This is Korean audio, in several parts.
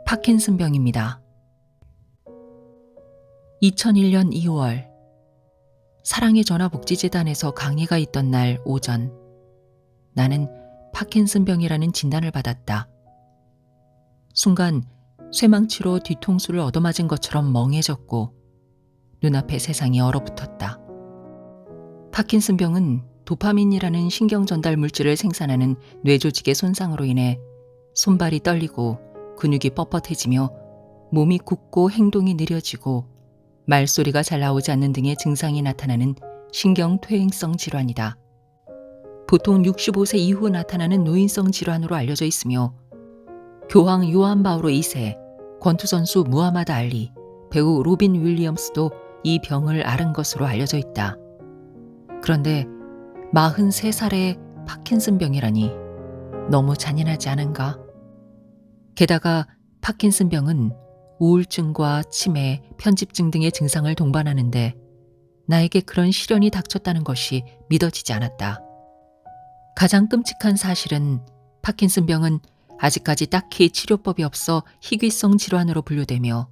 파킨슨병입니다. 2001년 2월 사랑의 전화복지재단에서 강의가 있던 날 오전, 나는 파킨슨병이라는 진단을 받았다. 순간 쇠망치로 뒤통수를 얻어맞은 것처럼 멍해졌고 눈앞에 세상이 얼어붙었다. 파킨슨병은 도파민이라는 신경전달 물질을 생산하는 뇌조직의 손상으로 인해 손발이 떨리고 근육이 뻣뻣해지며 몸이 굳고 행동이 느려지고 말소리가 잘 나오지 않는 등의 증상이 나타나는 신경퇴행성 질환이다. 보통 65세 이후 나타나는 노인성 질환으로 알려져 있으며 교황 요한 바오로 2세, 권투선수 무하마드 알리, 배우 로빈 윌리엄스도 이 병을 앓은 것으로 알려져 있다. 그런데 43살의 파킨슨병이라니 너무 잔인하지 않은가? 게다가 파킨슨병은 우울증과 치매, 편집증 등의 증상을 동반하는데 나에게 그런 시련이 닥쳤다는 것이 믿어지지 않았다. 가장 끔찍한 사실은 파킨슨병은 아직까지 딱히 치료법이 없어 희귀성 질환으로 분류되며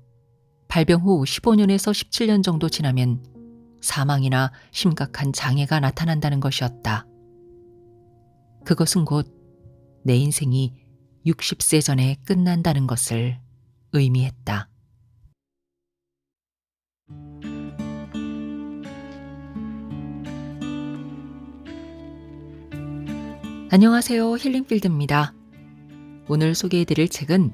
발병 후 15년에서 17년 정도 지나면 사망이나 심각한 장애가 나타난다는 것이었다. 그것은 곧 내 인생이 60세 전에 끝난다는 것을 의미했다. 안녕하세요. 힐링필드입니다. 오늘 소개해드릴 책은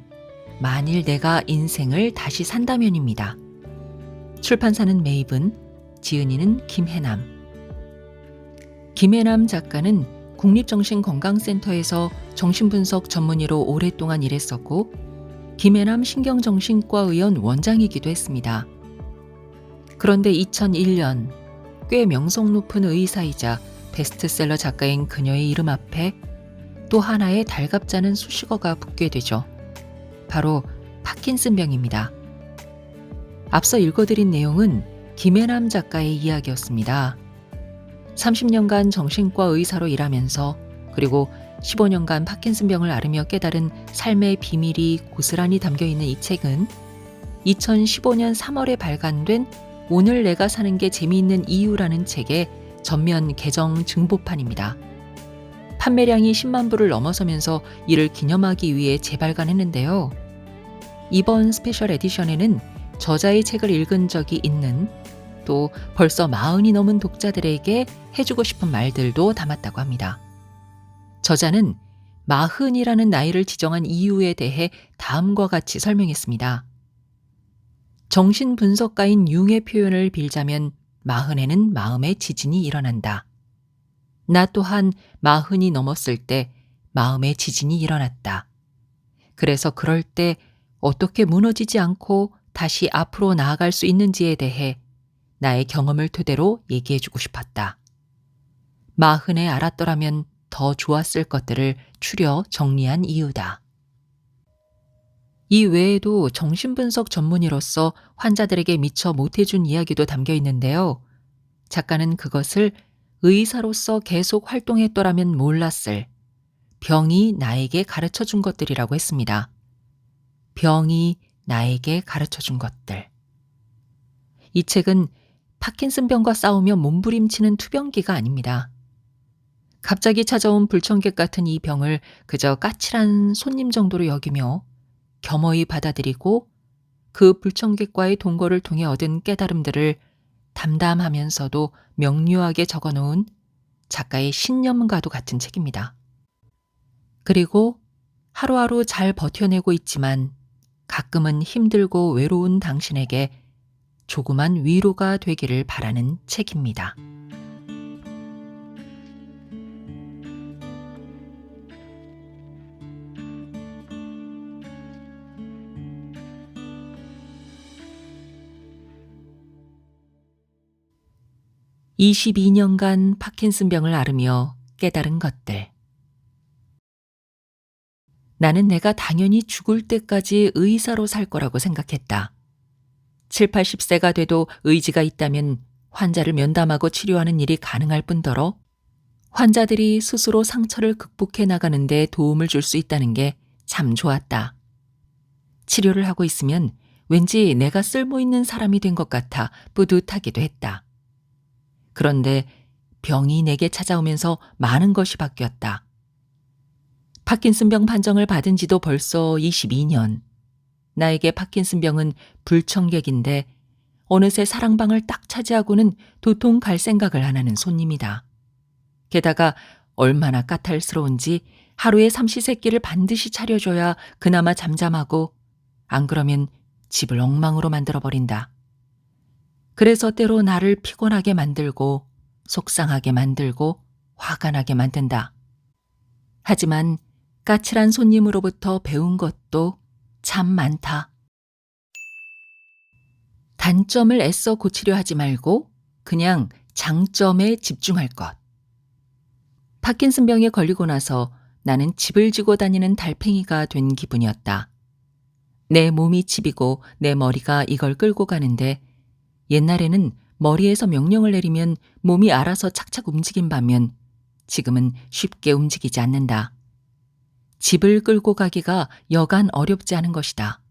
만일 내가 인생을 다시 산다면입니다. 출판사는 메이븐, 지은이는 김혜남. 김혜남 작가는 국립정신건강센터에서 정신분석 전문의로 오랫동안 일했었고 김혜남 신경정신과의원 원장이기도 했습니다. 그런데 2001년 꽤 명성 높은 의사이자 베스트셀러 작가인 그녀의 이름 앞에 또 하나의 달갑지 않은 수식어가 붙게 되죠. 바로 파킨슨병입니다. 앞서 읽어드린 내용은 김혜남 작가의 이야기였습니다. 30년간 정신과 의사로 일하면서 그리고 15년간 파킨슨병을 앓으며 깨달은 삶의 비밀이 고스란히 담겨있는 이 책은 2015년 3월에 발간된 오늘 내가 사는 게 재미있는 이유라는 책의 전면 개정 증보판입니다. 판매량이 10만 부를 넘어서면서 이를 기념하기 위해 재발간했는데요. 이번 스페셜 에디션에는 저자의 책을 읽은 적이 있는 또 벌써 40이 넘은 독자들에게 해주고 싶은 말들도 담았다고 합니다. 저자는 40이라는 나이를 지정한 이유에 대해 다음과 같이 설명했습니다. 정신분석가인 융의 표현을 빌자면 40에는 마음의 지진이 일어난다. 나 또한 40이 넘었을 때 마음의 지진이 일어났다. 그래서 그럴 때 어떻게 무너지지 않고 다시 앞으로 나아갈 수 있는지에 대해 나의 경험을 토대로 얘기해주고 싶었다. 40에 알았더라면 더 좋았을 것들을 추려 정리한 이유다. 이 외에도 정신분석 전문의로서 환자들에게 미처 못해준 이야기도 담겨 있는데요. 작가는 그것을 의사로서 계속 활동했더라면 몰랐을 병이 나에게 가르쳐준 것들이라고 했습니다. 병이 나에게 가르쳐준 것들. 이 책은 파킨슨병과 싸우며 몸부림치는 투병기가 아닙니다. 갑자기 찾아온 불청객 같은 이 병을 그저 까칠한 손님 정도로 여기며 겸허히 받아들이고 그 불청객과의 동거를 통해 얻은 깨달음들을 담담하면서도 명료하게 적어놓은 작가의 신념과도 같은 책입니다. 그리고 하루하루 잘 버텨내고 있지만 가끔은 힘들고 외로운 당신에게 조그만 위로가 되기를 바라는 책입니다. (22년간) 파킨슨병을 앓으며 깨달은 것들. 나는 내가 당연히 죽을 때까지 의사로 살 거라고 생각했다. 7, 80세가 돼도 의지가 있다면 환자를 면담하고 치료하는 일이 가능할 뿐더러 환자들이 스스로 상처를 극복해 나가는 데 도움을 줄 수 있다는 게 참 좋았다. 치료를 하고 있으면 왠지 내가 쓸모 있는 사람이 된 것 같아 뿌듯하기도 했다. 그런데 병이 내게 찾아오면서 많은 것이 바뀌었다. 파킨슨병 판정을 받은 지도 벌써 22년. 나에게 파킨슨병은 불청객인데 어느새 사랑방을 딱 차지하고는 도통 갈 생각을 안 하는 손님이다. 게다가 얼마나 까탈스러운지 하루에 삼시세끼를 반드시 차려줘야 그나마 잠잠하고 안 그러면 집을 엉망으로 만들어버린다. 그래서 때로 나를 피곤하게 만들고 속상하게 만들고 화가 나게 만든다. 하지만 까칠한 손님으로부터 배운 것도 참 많다. 단점을 애써 고치려 하지 말고 그냥 장점에 집중할 것. 파킨슨병에 걸리고 나서 나는 집을 지고 다니는 달팽이가 된 기분이었다. 내 몸이 집이고 내 머리가 이걸 끌고 가는데 옛날에는 머리에서 명령을 내리면 몸이 알아서 착착 움직인 반면 지금은 쉽게 움직이지 않는다. 집을 끌고 가기가 여간 어렵지 않은 것이다.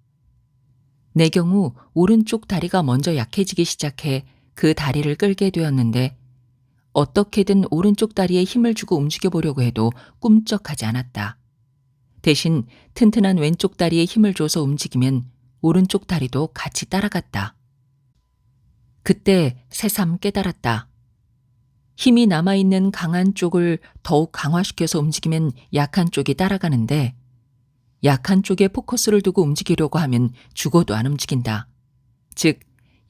내 경우 오른쪽 다리가 먼저 약해지기 시작해 그 다리를 끌게 되었는데 어떻게든 오른쪽 다리에 힘을 주고 움직여 보려고 해도 꿈쩍하지 않았다. 대신 튼튼한 왼쪽 다리에 힘을 줘서 움직이면 오른쪽 다리도 같이 따라갔다. 그때 새삼 깨달았다. 힘이 남아있는 강한 쪽을 더욱 강화시켜서 움직이면 약한 쪽이 따라가는데 약한 쪽에 포커스를 두고 움직이려고 하면 죽어도 안 움직인다. 즉,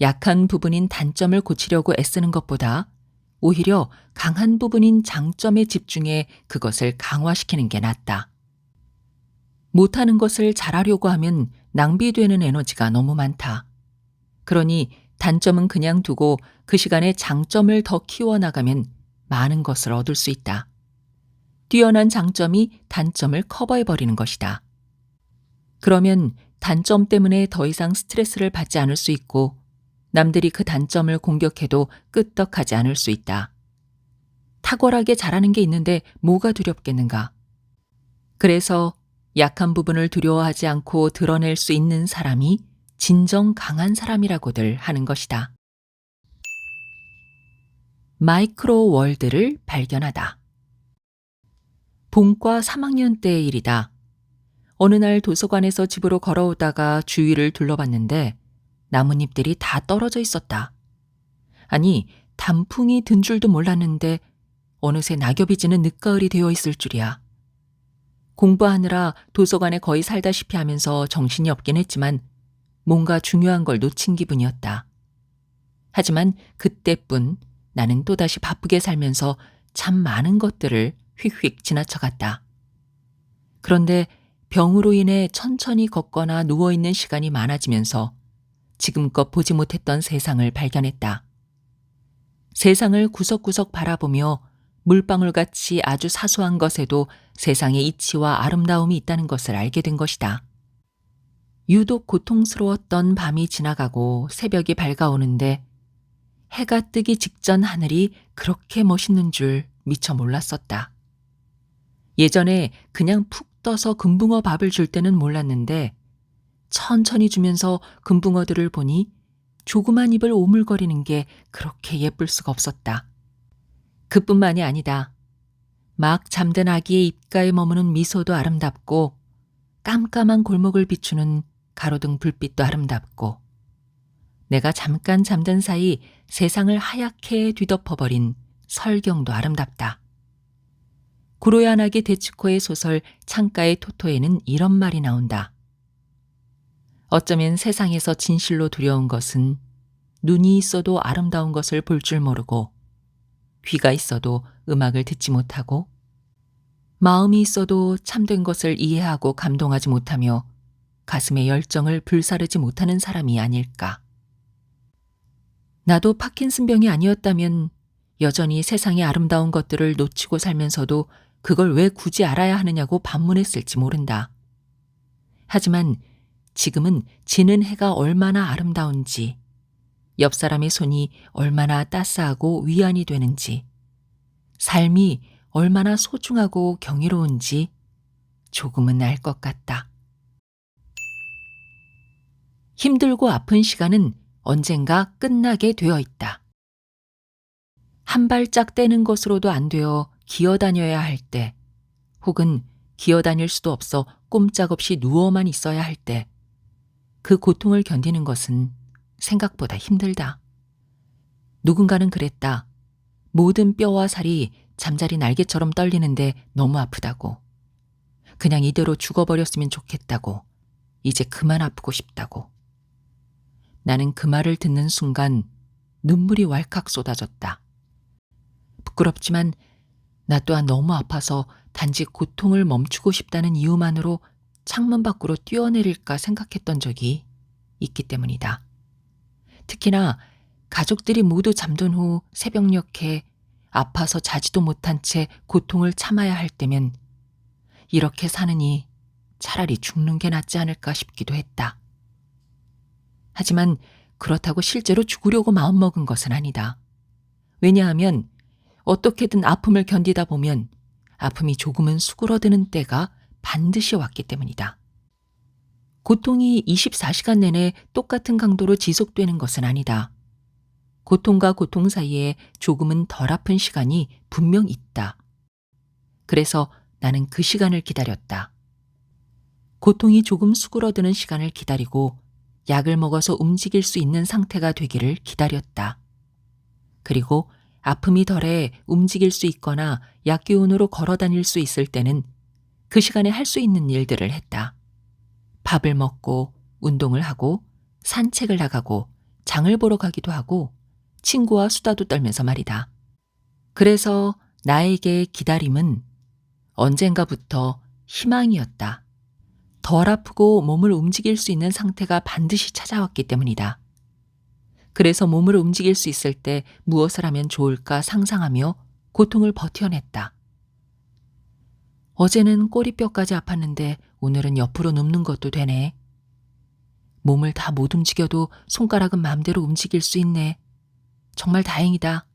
약한 부분인 단점을 고치려고 애쓰는 것보다 오히려 강한 부분인 장점에 집중해 그것을 강화시키는 게 낫다. 못하는 것을 잘하려고 하면 낭비되는 에너지가 너무 많다. 그러니 단점은 그냥 두고 그 시간에 장점을 더 키워나가면 많은 것을 얻을 수 있다. 뛰어난 장점이 단점을 커버해버리는 것이다. 그러면 단점 때문에 더 이상 스트레스를 받지 않을 수 있고 남들이 그 단점을 공격해도 끄떡하지 않을 수 있다. 탁월하게 잘하는 게 있는데 뭐가 두렵겠는가? 그래서 약한 부분을 두려워하지 않고 드러낼 수 있는 사람이 진정 강한 사람이라고들 하는 것이다. 마이크로 월드를 발견하다. 본과 3학년 때의 일이다. 어느 날 도서관에서 집으로 걸어오다가 주위를 둘러봤는데 나뭇잎들이 다 떨어져 있었다. 아니, 단풍이 든 줄도 몰랐는데 어느새 낙엽이 지는 늦가을이 되어 있을 줄이야. 공부하느라 도서관에 거의 살다시피 하면서 정신이 없긴 했지만 뭔가 중요한 걸 놓친 기분이었다. 하지만 그때뿐 나는 또다시 바쁘게 살면서 참 많은 것들을 휙휙 지나쳐갔다. 그런데 병으로 인해 천천히 걷거나 누워있는 시간이 많아지면서 지금껏 보지 못했던 세상을 발견했다. 세상을 구석구석 바라보며 물방울같이 아주 사소한 것에도 세상의 이치와 아름다움이 있다는 것을 알게 된 것이다. 유독 고통스러웠던 밤이 지나가고 새벽이 밝아오는데 해가 뜨기 직전 하늘이 그렇게 멋있는 줄 미처 몰랐었다. 예전에 그냥 푹 떠서 금붕어 밥을 줄 때는 몰랐는데 천천히 주면서 금붕어들을 보니 조그만 입을 오물거리는 게 그렇게 예쁠 수가 없었다. 그뿐만이 아니다. 막 잠든 아기의 입가에 머무는 미소도 아름답고 깜깜한 골목을 비추는 가로등 불빛도 아름답고 내가 잠깐 잠든 사이 세상을 하얗게 뒤덮어버린 설경도 아름답다. 구로야나기 데츠코의 소설 창가의 토토에는 이런 말이 나온다. 어쩌면 세상에서 진실로 두려운 것은 눈이 있어도 아름다운 것을 볼 줄 모르고 귀가 있어도 음악을 듣지 못하고 마음이 있어도 참된 것을 이해하고 감동하지 못하며 가슴의 열정을 불사르지 못하는 사람이 아닐까. 나도 파킨슨병이 아니었다면 여전히 세상의 아름다운 것들을 놓치고 살면서도 그걸 왜 굳이 알아야 하느냐고 반문했을지 모른다. 하지만 지금은 지는 해가 얼마나 아름다운지, 옆 사람의 손이 얼마나 따스하고 위안이 되는지, 삶이 얼마나 소중하고 경이로운지 조금은 알 것 같다. 힘들고 아픈 시간은 언젠가 끝나게 되어 있다. 한 발짝 떼는 것으로도 안 되어 기어다녀야 할 때, 혹은 기어다닐 수도 없어 꼼짝없이 누워만 있어야 할 때, 그 고통을 견디는 것은 생각보다 힘들다. 누군가는 그랬다. 모든 뼈와 살이 잠자리 날개처럼 떨리는데 너무 아프다고. 그냥 이대로 죽어버렸으면 좋겠다고. 이제 그만 아프고 싶다고. 나는 그 말을 듣는 순간 눈물이 왈칵 쏟아졌다. 부끄럽지만 나 또한 너무 아파서 단지 고통을 멈추고 싶다는 이유만으로 창문 밖으로 뛰어내릴까 생각했던 적이 있기 때문이다. 특히나 가족들이 모두 잠든 후 새벽녘에 아파서 자지도 못한 채 고통을 참아야 할 때면 이렇게 사느니 차라리 죽는 게 낫지 않을까 싶기도 했다. 하지만 그렇다고 실제로 죽으려고 마음먹은 것은 아니다. 왜냐하면 어떻게든 아픔을 견디다 보면 아픔이 조금은 수그러드는 때가 반드시 왔기 때문이다. 고통이 24시간 내내 똑같은 강도로 지속되는 것은 아니다. 고통과 고통 사이에 조금은 덜 아픈 시간이 분명 있다. 그래서 나는 그 시간을 기다렸다. 고통이 조금 수그러드는 시간을 기다리고 약을 먹어서 움직일 수 있는 상태가 되기를 기다렸다. 그리고 아픔이 덜해 움직일 수 있거나 약기운으로 걸어 다닐 수 있을 때는 그 시간에 할 수 있는 일들을 했다. 밥을 먹고 운동을 하고 산책을 나가고 장을 보러 가기도 하고 친구와 수다도 떨면서 말이다. 그래서 나에게 기다림은 언젠가부터 희망이었다. 덜 아프고 몸을 움직일 수 있는 상태가 반드시 찾아왔기 때문이다. 그래서 몸을 움직일 수 있을 때 무엇을 하면 좋을까 상상하며 고통을 버텨냈다. 어제는 꼬리뼈까지 아팠는데 오늘은 옆으로 눕는 것도 되네. 몸을 다 못 움직여도 손가락은 마음대로 움직일 수 있네. 정말 다행이다.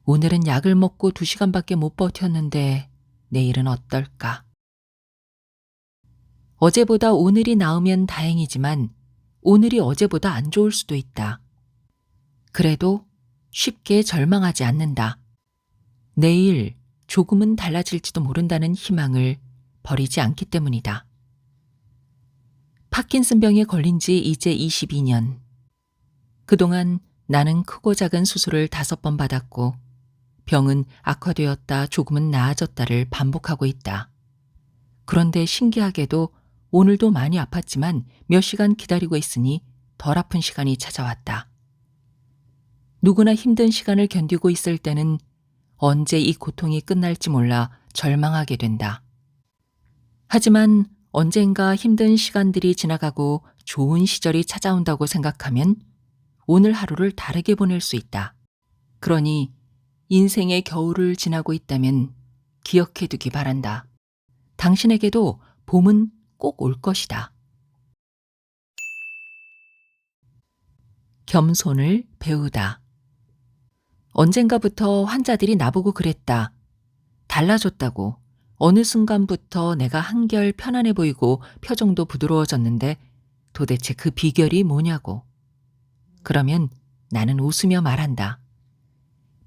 오늘은 약을 먹고 2시간밖에 못 버텼는데 내일은 어떨까? 어제보다 오늘이 나으면 다행이지만 오늘이 어제보다 안 좋을 수도 있다. 그래도 쉽게 절망하지 않는다. 내일 조금은 달라질지도 모른다는 희망을 버리지 않기 때문이다. 파킨슨병에 걸린 지 이제 22년. 그동안 나는 크고 작은 수술을 5번 받았고 병은 악화되었다 조금은 나아졌다를 반복하고 있다. 그런데 신기하게도 오늘도 많이 아팠지만 몇 시간 기다리고 있으니 덜 아픈 시간이 찾아왔다. 누구나 힘든 시간을 견디고 있을 때는 언제 이 고통이 끝날지 몰라 절망하게 된다. 하지만 언젠가 힘든 시간들이 지나가고 좋은 시절이 찾아온다고 생각하면 오늘 하루를 다르게 보낼 수 있다. 그러니 인생의 겨울을 지나고 있다면 기억해 두기 바란다. 당신에게도 봄은 꼭 올 것이다. 겸손을 배우다. 언젠가부터 환자들이 나보고 그랬다. 달라졌다고. 어느 순간부터 내가 한결 편안해 보이고 표정도 부드러워졌는데 도대체 그 비결이 뭐냐고. 그러면 나는 웃으며 말한다.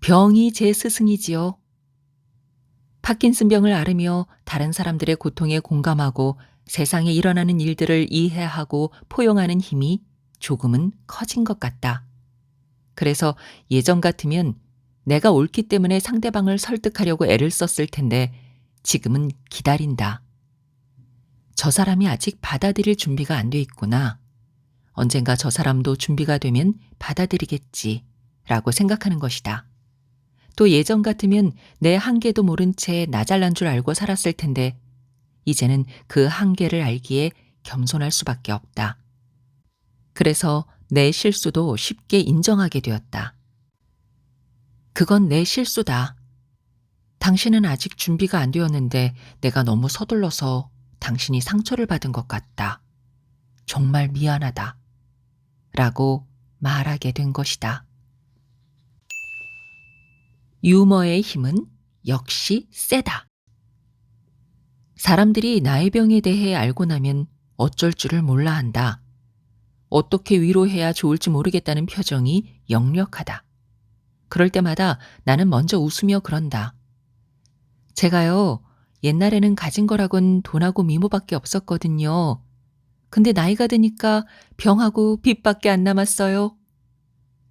병이 제 스승이지요. 파킨슨병을 앓으며 다른 사람들의 고통에 공감하고 세상에 일어나는 일들을 이해하고 포용하는 힘이 조금은 커진 것 같다. 그래서 예전 같으면 내가 옳기 때문에 상대방을 설득하려고 애를 썼을 텐데 지금은 기다린다. 저 사람이 아직 받아들일 준비가 안 돼 있구나. 언젠가 저 사람도 준비가 되면 받아들이겠지 라고 생각하는 것이다. 또 예전 같으면 내 한계도 모른 채 나 잘난 줄 알고 살았을 텐데 이제는 그 한계를 알기에 겸손할 수밖에 없다. 그래서 내 실수도 쉽게 인정하게 되었다. 그건 내 실수다. 당신은 아직 준비가 안 되었는데 내가 너무 서둘러서 당신이 상처를 받은 것 같다. 정말 미안하다. 라고 말하게 된 것이다. 유머의 힘은 역시 세다. 사람들이 나의 병에 대해 알고 나면 어쩔 줄을 몰라 한다. 어떻게 위로해야 좋을지 모르겠다는 표정이 역력하다. 그럴 때마다 나는 먼저 웃으며 그런다. 제가요, 옛날에는 가진 거라곤 돈하고 미모밖에 없었거든요. 근데 나이가 드니까 병하고 빚밖에 안 남았어요.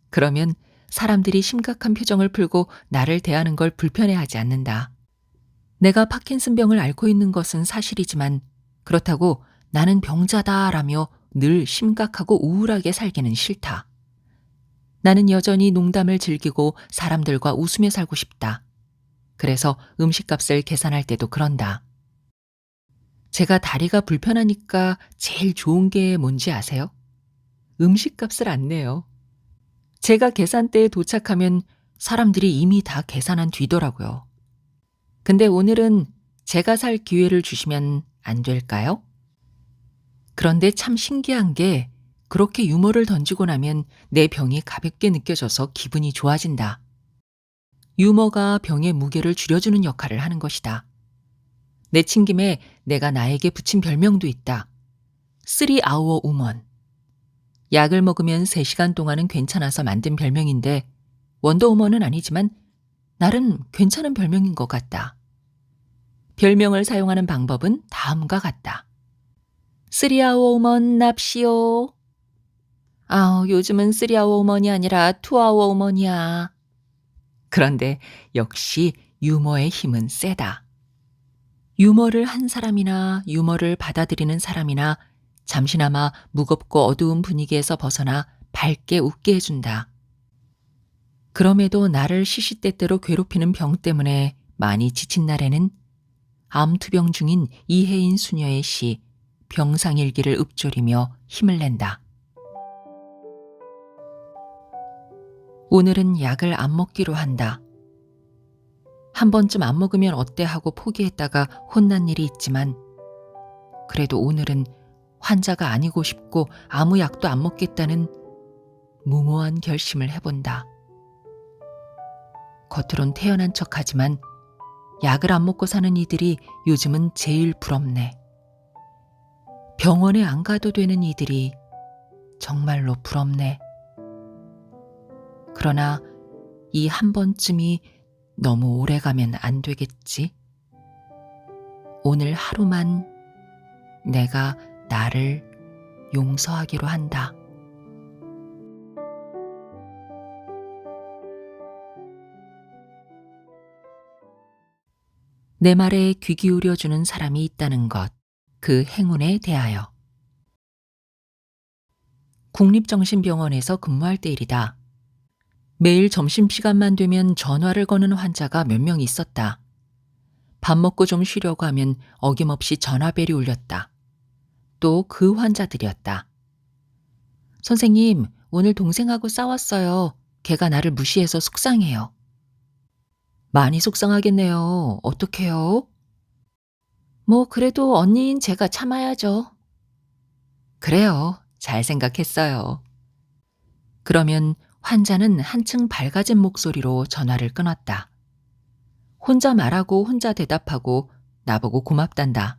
그러면 사람들이 심각한 표정을 풀고 나를 대하는 걸 불편해하지 않는다. 내가 파킨슨병을 앓고 있는 것은 사실이지만 그렇다고 나는 병자다라며 늘 심각하고 우울하게 살기는 싫다. 나는 여전히 농담을 즐기고 사람들과 웃으며 살고 싶다. 그래서 음식값을 계산할 때도 그런다. 제가 다리가 불편하니까 제일 좋은 게 뭔지 아세요? 음식값을 안 내요. 제가 계산대에 도착하면 사람들이 이미 다 계산한 뒤더라고요. 근데 오늘은 제가 살 기회를 주시면 안 될까요? 그런데 참 신기한 게 그렇게 유머를 던지고 나면 내 병이 가볍게 느껴져서 기분이 좋아진다. 유머가 병의 무게를 줄여주는 역할을 하는 것이다. 내친 김에 내가 나에게 붙인 별명도 있다. 3-hour woman. 약을 먹으면 3시간 동안은 괜찮아서 만든 별명인데 원더우먼은 아니지만 나름 괜찮은 별명인 것 같다. 별명을 사용하는 방법은 다음과 같다. 3-hour woman 납시오. 요즘은 3-hour woman이 아니라 2-hour woman이야. 그런데 역시 유머의 힘은 세다. 유머를 한 사람이나 유머를 받아들이는 사람이나 잠시나마 무겁고 어두운 분위기에서 벗어나 밝게 웃게 해준다. 그럼에도 나를 시시때때로 괴롭히는 병 때문에 많이 지친 날에는 암투병 중인 이혜인 수녀의 시 병상일기를 읊조리며 힘을 낸다. 오늘은 약을 안 먹기로 한다. 한 번쯤 안 먹으면 어때 하고 포기했다가 혼난 일이 있지만 그래도 오늘은 환자가 아니고 싶고 아무 약도 안 먹겠다는 무모한 결심을 해본다. 겉으론 태연한 척하지만 약을 안 먹고 사는 이들이 요즘은 제일 부럽네. 병원에 안 가도 되는 이들이 정말로 부럽네. 그러나 이 한 번쯤이 너무 오래 가면 안 되겠지? 오늘 하루만 내가 나를 용서하기로 한다. 내 말에 귀 기울여주는 사람이 있다는 것, 그 행운에 대하여. 국립정신병원에서 근무할 때 일이다. 매일 점심시간만 되면 전화를 거는 환자가 몇 명 있었다. 밥 먹고 좀 쉬려고 하면 어김없이 전화벨이 울렸다. 또 그 환자들이었다. 선생님, 오늘 동생하고 싸웠어요. 걔가 나를 무시해서 속상해요. 많이 속상하겠네요. 어떡해요? 뭐 그래도 언니인 제가 참아야죠. 그래요. 잘 생각했어요. 그러면 환자는 한층 밝아진 목소리로 전화를 끊었다. 혼자 말하고 혼자 대답하고 나보고 고맙단다.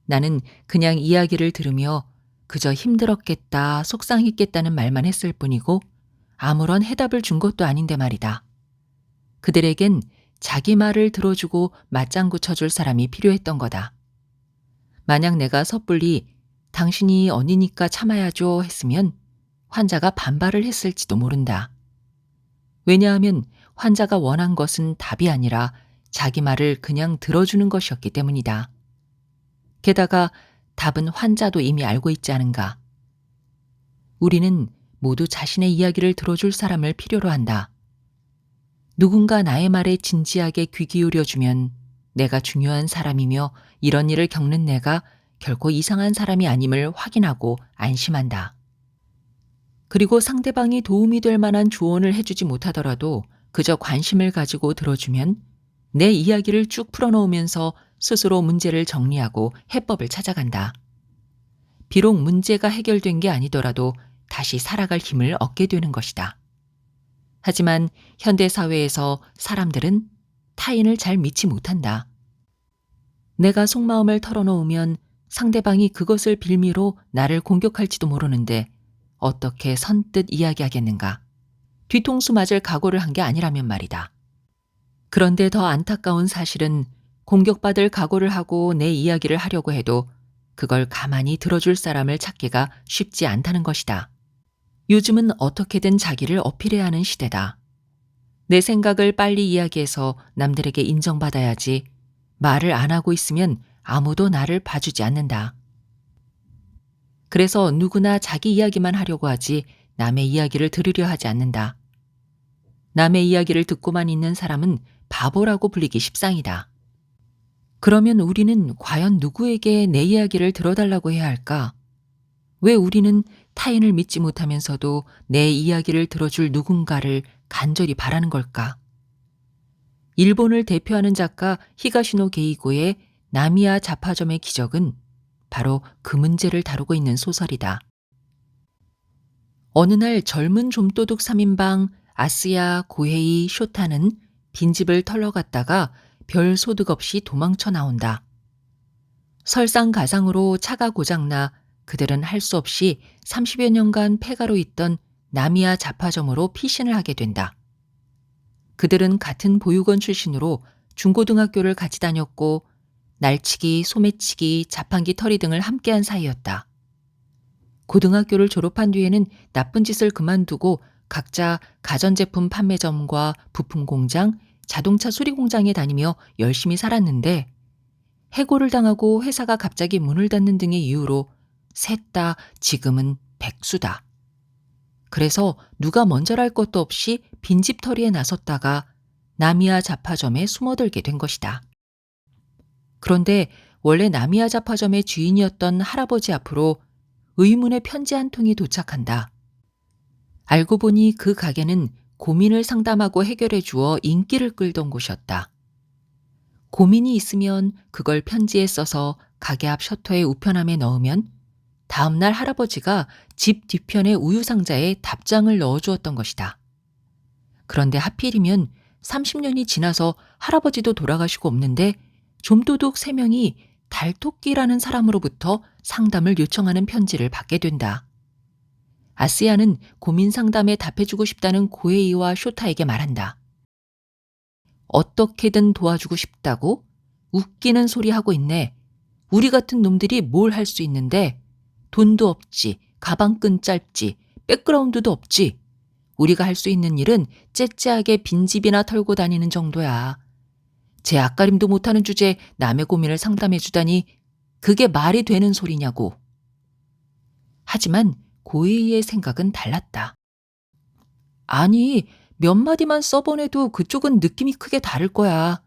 나는 그냥 이야기를 들으며 그저 힘들었겠다, 속상했겠다는 말만 했을 뿐이고 아무런 해답을 준 것도 아닌데 말이다. 그들에겐 자기 말을 들어주고 맞장구 쳐줄 사람이 필요했던 거다. 만약 내가 섣불리 당신이 언니니까 참아야죠 했으면 환자가 반발을 했을지도 모른다. 왜냐하면 환자가 원한 것은 답이 아니라 자기 말을 그냥 들어주는 것이었기 때문이다. 게다가 답은 환자도 이미 알고 있지 않은가. 우리는 모두 자신의 이야기를 들어줄 사람을 필요로 한다. 누군가 나의 말에 진지하게 귀 기울여주면 내가 중요한 사람이며 이런 일을 겪는 내가 결코 이상한 사람이 아님을 확인하고 안심한다. 그리고 상대방이 도움이 될 만한 조언을 해주지 못하더라도 그저 관심을 가지고 들어주면 내 이야기를 쭉 풀어놓으면서 스스로 문제를 정리하고 해법을 찾아간다. 비록 문제가 해결된 게 아니더라도 다시 살아갈 힘을 얻게 되는 것이다. 하지만 현대사회에서 사람들은 타인을 잘 믿지 못한다. 내가 속마음을 털어놓으면 상대방이 그것을 빌미로 나를 공격할지도 모르는데 어떻게 선뜻 이야기하겠는가. 뒤통수 맞을 각오를 한 게 아니라면 말이다. 그런데 더 안타까운 사실은 공격받을 각오를 하고 내 이야기를 하려고 해도 그걸 가만히 들어줄 사람을 찾기가 쉽지 않다는 것이다. 요즘은 어떻게든 자기를 어필해야 하는 시대다. 내 생각을 빨리 이야기해서 남들에게 인정받아야지 말을 안 하고 있으면 아무도 나를 봐주지 않는다. 그래서 누구나 자기 이야기만 하려고 하지 남의 이야기를 들으려 하지 않는다. 남의 이야기를 듣고만 있는 사람은 바보라고 불리기 십상이다. 그러면 우리는 과연 누구에게 내 이야기를 들어달라고 해야 할까? 왜 우리는 타인을 믿지 못하면서도 내 이야기를 들어줄 누군가를 간절히 바라는 걸까? 일본을 대표하는 작가 히가시노 게이고의 나미야 잡화점의 기적은 바로 그 문제를 다루고 있는 소설이다. 어느 날 젊은 좀도둑 3인방 아스야, 고헤이, 쇼타는 빈집을 털러 갔다가 별 소득 없이 도망쳐 나온다. 설상가상으로 차가 고장나 그들은 할 수 없이 30여 년간 폐가로 있던 나미야 잡화점으로 피신을 하게 된다. 그들은 같은 보육원 출신으로 중고등학교를 같이 다녔고 날치기, 소매치기, 자판기 털이 등을 함께한 사이였다. 고등학교를 졸업한 뒤에는 나쁜 짓을 그만두고 각자 가전제품 판매점과 부품 공장, 자동차 수리 공장에 다니며 열심히 살았는데 해고를 당하고 회사가 갑자기 문을 닫는 등의 이유로 셋 다 지금은 백수다. 그래서 누가 먼저랄 것도 없이 빈집털이에 나섰다가 나미야 잡화점에 숨어들게 된 것이다. 그런데 원래 나미야 잡화점의 주인이었던 할아버지 앞으로 의문의 편지 한 통이 도착한다. 알고 보니 그 가게는 고민을 상담하고 해결해 주어 인기를 끌던 곳이었다. 고민이 있으면 그걸 편지에 써서 가게 앞 셔터의 우편함에 넣으면 다음날 할아버지가 집 뒤편의 우유 상자에 답장을 넣어주었던 것이다. 그런데 하필이면 30년이 지나서 할아버지도 돌아가시고 없는데 좀도둑 3명이 달토끼라는 사람으로부터 상담을 요청하는 편지를 받게 된다. 아스야는 고민 상담에 답해주고 싶다는 고에이와 쇼타에게 말한다. 어떻게든 도와주고 싶다고? 웃기는 소리 하고 있네. 우리 같은 놈들이 뭘 할 수 있는데 돈도 없지, 가방끈 짧지, 백그라운드도 없지. 우리가 할 수 있는 일은 째째하게 빈집이나 털고 다니는 정도야. 제 앞가림도 못하는 주제에 남의 고민을 상담해 주다니 그게 말이 되는 소리냐고. 하지만 고에이의 생각은 달랐다. 아니, 몇 마디만 써보내도 그쪽은 느낌이 크게 다를 거야.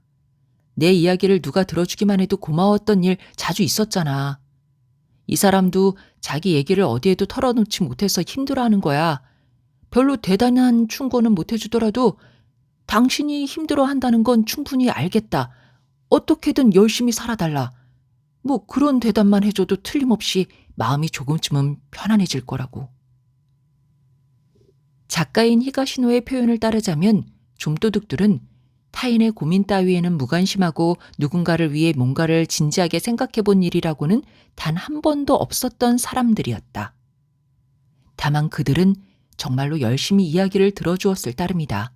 내 이야기를 누가 들어주기만 해도 고마웠던 일 자주 있었잖아. 이 사람도 자기 얘기를 어디에도 털어놓지 못해서 힘들어하는 거야. 별로 대단한 충고는 못해주더라도 당신이 힘들어한다는 건 충분히 알겠다. 어떻게든 열심히 살아달라. 뭐 그런 대답만 해줘도 틀림없이 마음이 조금쯤은 편안해질 거라고. 작가인 히가시노의 표현을 따르자면 좀도둑들은 타인의 고민 따위에는 무관심하고 누군가를 위해 뭔가를 진지하게 생각해 본 일이라고는 단 한 번도 없었던 사람들이었다. 다만 그들은 정말로 열심히 이야기를 들어주었을 따름이다.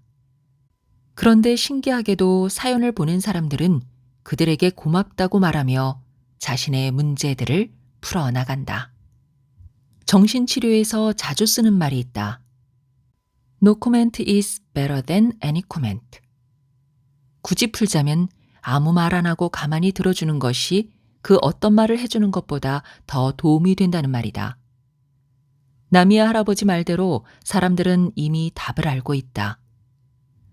그런데 신기하게도 사연을 보낸 사람들은 그들에게 고맙다고 말하며 자신의 문제들을 풀어나간다. 정신치료에서 자주 쓰는 말이 있다. No comment is better than any comment. 굳이 풀자면 아무 말 안 하고 가만히 들어주는 것이 그 어떤 말을 해주는 것보다 더 도움이 된다는 말이다. 나미야 할아버지 말대로 사람들은 이미 답을 알고 있다.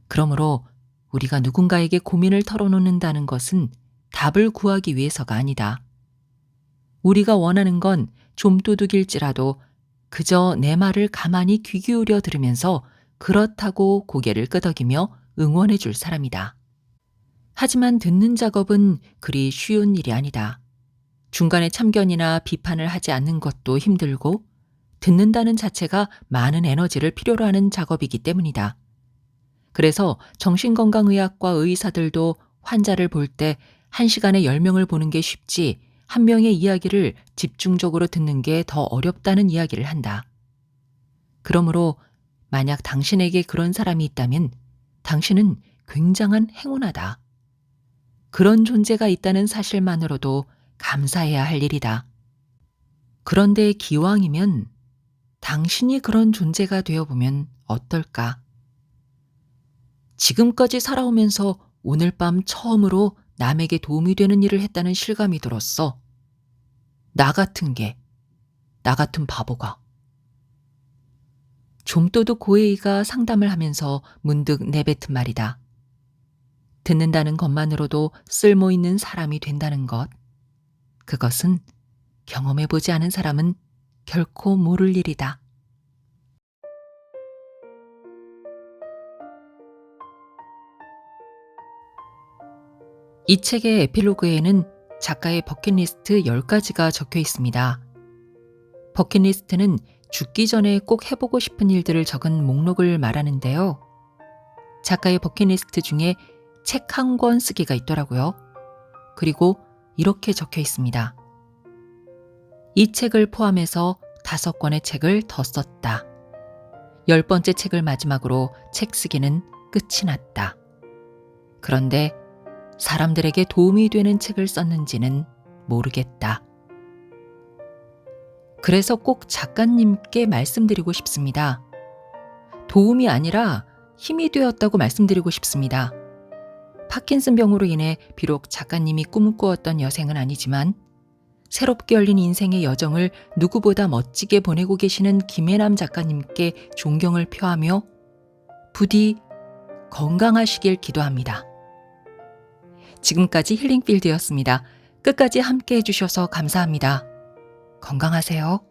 그러므로 우리가 누군가에게 고민을 털어놓는다는 것은 답을 구하기 위해서가 아니다. 우리가 원하는 건 좀도둑일지라도 그저 내 말을 가만히 귀 기울여 들으면서 그렇다고 고개를 끄덕이며 응원해 줄 사람이다. 하지만 듣는 작업은 그리 쉬운 일이 아니다. 중간에 참견이나 비판을 하지 않는 것도 힘들고 듣는다는 자체가 많은 에너지를 필요로 하는 작업이기 때문이다. 그래서 정신건강의학과 의사들도 환자를 볼 때 1시간에 10명을 보는 게 쉽지 한 명의 이야기를 집중적으로 듣는 게 더 어렵다는 이야기를 한다. 그러므로 만약 당신에게 그런 사람이 있다면 당신은 굉장한 행운하다. 그런 존재가 있다는 사실만으로도 감사해야 할 일이다. 그런데 기왕이면 당신이 그런 존재가 되어보면 어떨까? 지금까지 살아오면서 오늘 밤 처음으로 남에게 도움이 되는 일을 했다는 실감이 들었어. 나 같은 바보가. 좀도둑 고에이가 상담을 하면서 문득 내뱉은 말이다. 듣는다는 것만으로도 쓸모 있는 사람이 된다는 것. 그것은 경험해보지 않은 사람은 결코 모를 일이다. 이 책의 에필로그에는 작가의 버킷리스트 10가지가 적혀 있습니다. 버킷리스트는 죽기 전에 꼭 해보고 싶은 일들을 적은 목록을 말하는데요. 작가의 버킷리스트 중에 책 한 권 쓰기가 있더라고요. 그리고 이렇게 적혀 있습니다. 이 책을 포함해서 5권의 책을 더 썼다. 10번째 책을 마지막으로 책 쓰기는 끝이 났다. 그런데 사람들에게 도움이 되는 책을 썼는지는 모르겠다. 그래서 꼭 작가님께 말씀드리고 싶습니다. 도움이 아니라 힘이 되었다고 말씀드리고 싶습니다. 파킨슨 병으로 인해 비록 작가님이 꿈을 꾸었던 여생은 아니지만 새롭게 열린 인생의 여정을 누구보다 멋지게 보내고 계시는 김혜남 작가님께 존경을 표하며 부디 건강하시길 기도합니다. 지금까지 힐링필드였습니다. 끝까지 함께 해주셔서 감사합니다. 건강하세요.